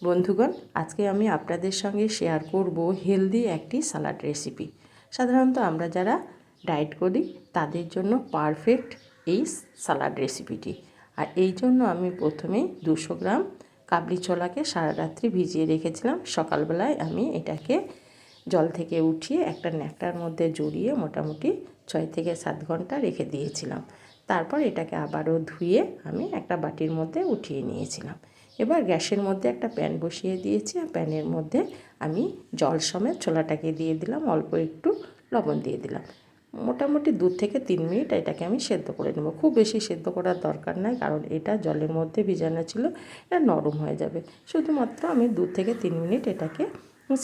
বন্ধুগণ, আজকে আমি আপনাদের সঙ্গে শেয়ার করব হেলদি একটি সালাড রেসিপি। সাধারণত আমরা যারা ডায়েট করি তাদের জন্য পারফেক্ট এই সালাড রেসিপিটি। আর এই জন্য আমি প্রথমে 200 গ্রাম কাবলি ছোলাকে সারা রাত্রি ভিজিয়ে রেখেছিলাম। সকালবেলায় আমি এটাকে জল থেকে উঠিয়ে একটা ন্যাকটার মধ্যে জড়িয়ে মোটামুটি 6 থেকে 7 ঘন্টা রেখে দিয়েছিলাম। তারপর এটাকে আবারও ধুয়ে আমি একটা বাটির মধ্যে উঠিয়ে নিয়েছিলাম। এবার গ্যাসের মধ্যে একটা প্যান বসিয়ে দিয়েছি। আর প্যানের মধ্যে আমি জল সমেত ছোলাটাকে দিয়ে দিলাম, অল্প একটু লবণ দিয়ে দিলাম। মোটামুটি 2 থেকে 3 মিনিট এটাকে আমি সেদ্ধ করে নেব। খুব বেশি সেদ্ধ করার দরকার নাই, কারণ এটা জলের মধ্যে ভিজানো ছিল, এটা নরম হয়ে যাবে। শুধুমাত্র আমি 2 থেকে 3 মিনিট এটাকে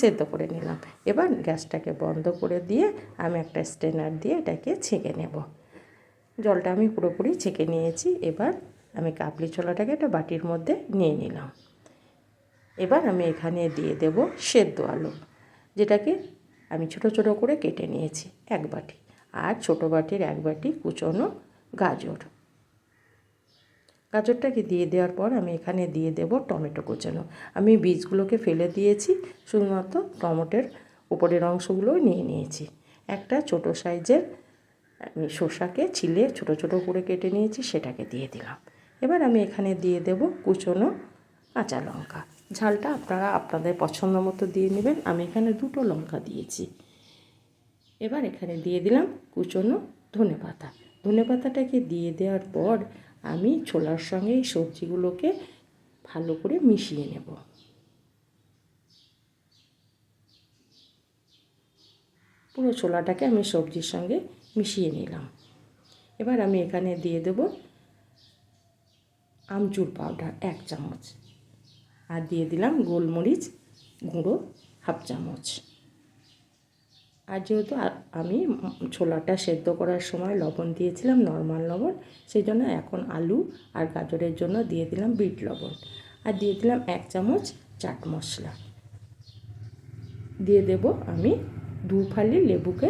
সেদ্ধ করে নিলাম। এবার গ্যাসটাকে বন্ধ করে দিয়ে আমি একটা স্ট্রেনার দিয়ে এটাকে ছেঁকে নেব। জলটা আমি পুরোপুরি ছেঁকে নিয়েছি। এবার আমি কাবলি ছোলাটাকে একটা বাটির মধ্যে নিয়ে নিলাম। এবার আমি এখানে দিয়ে দেব সেদ্ধ আলু, যেটাকে আমি ছোট ছোট করে কেটে নিয়েছি 1 বাটি। আর ছোট বাটির 1 বাটি কুচনো গাজরটাকে দিয়ে দেওয়ার পর আমি এখানে দিয়ে দেব টমেটো কুচানো। আমি বীজগুলোকে ফেলে দিয়েছি, শুধুমাত্র টমেটোর উপরের অংশগুলো নিয়ে নিয়েছি। একটা ছোট সাইজের আমি শসাকে ছিলে ছোট ছোট করে কেটে নিয়েছি, সেটাকে দিয়ে দিলাম। এবার আমি এখানে দিয়ে দেব কুচনো কাঁচা লঙ্কা। ঝালটা আপনারা আপনাদের পছন্দ মতো দিয়ে নেবেন। আমি এখানে 2টো লঙ্কা দিয়েছি। এবার এখানে দিয়ে দিলাম কুচনো ধনেপাতা। ধনেপাতাটাকে দিয়ে দেওয়ার পর আমি ছোলার সঙ্গে এই সবজিগুলোকে ভালো করে মিশিয়ে নেব। পুরো ছোলাটাকে আমি সবজির সঙ্গে মিশিয়ে নিলাম। এবার আমি এখানে দিয়ে দেব আমচুর পাউডার 1 চামচ, আর দিয়ে দিলাম গোলমরিচ গুঁড়ো 1/2 চামচ। আর যেহেতু আমি ছোলাটা সেদ্ধ করার সময় লবণ দিয়েছিলাম, নর্মাল লবণ, সেই জন্য এখন আলু আর গাজরের জন্য দিয়ে দিলাম বিট লবণ। আর দিয়ে দিলাম 1 চামচ চাট মশলা। দিয়ে দেব আমি 2 ফালি লেবুকে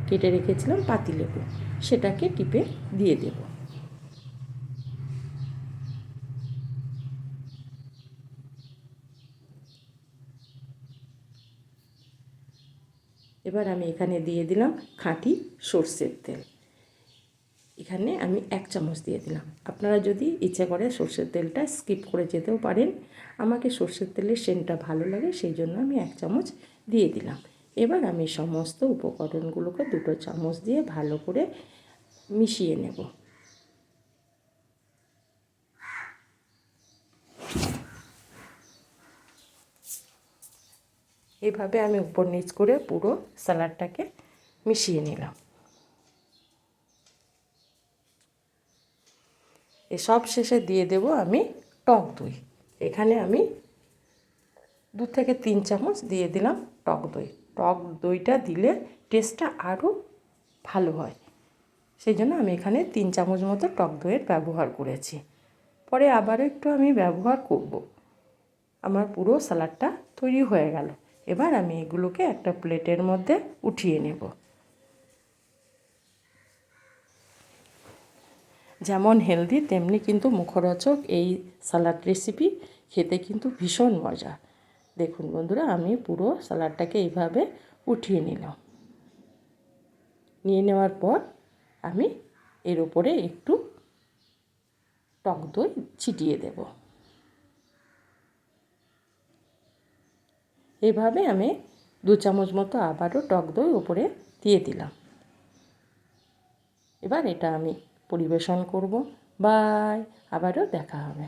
কেটে রেখেছিলাম, পাতিলেবু, সেটাকে টিপে দিয়ে দেব। এবার আমি এখানে দিয়ে দিলাম খাঁটি সর্ষের তেল। এখানে আমি 1 চামচ দিয়ে দিলাম। আপনারা যদি ইচ্ছে করে সর্ষের তেলটা স্কিপ করে যেতেও পারেন। আমাকে সর্ষের তেলের সেন্টটা ভালো লাগে, সেই জন্য আমি 1 চামচ দিয়ে দিলাম। এবার আমি সমস্ত উপকরণগুলোকে 2টো চামচ দিয়ে ভালো করে মিশিয়ে নেব। এইভাবে আমি উপর নিচ করে পুরো স্যালাডটাকে মিশিয়ে নিলাম। সব শেষে দিয়ে দেব আমি টক দই। এখানে আমি 2 থেকে 3 চামচ দিয়ে দিলাম টক দই। টক দইটা দিলে টেস্টটা আরও ভালো হয়, সেই জন্য আমি এখানে 3 চামচ মতো টক দইয়ের ব্যবহার করেছি। পরে আবারও একটু আমি ব্যবহার করব। আমার পুরো স্যালাডটা তৈরি হয়ে গেল। এবার আমি এগুলোকে একটা প্লেটের মধ্যে উঠিয়ে নেব। যেমন হেলদি তেমনি কিন্তু মুখরোচক এই সালাড রেসিপি, খেতে কিন্তু ভীষণ মজা। দেখুন বন্ধুরা, আমি পুরো সালাডটাকে এইভাবে উঠিয়ে নিলাম। নিয়ে নেওয়ার পর আমি এর উপরে একটু টক দই ছিটিয়ে দেব। এইভাবে আমি 2 চামচ মতো আবারও টক দই উপরে দিয়ে দিলাম। এবার এটা আমি পরিবেশন করব। বাই, আবারও দেখা হবে।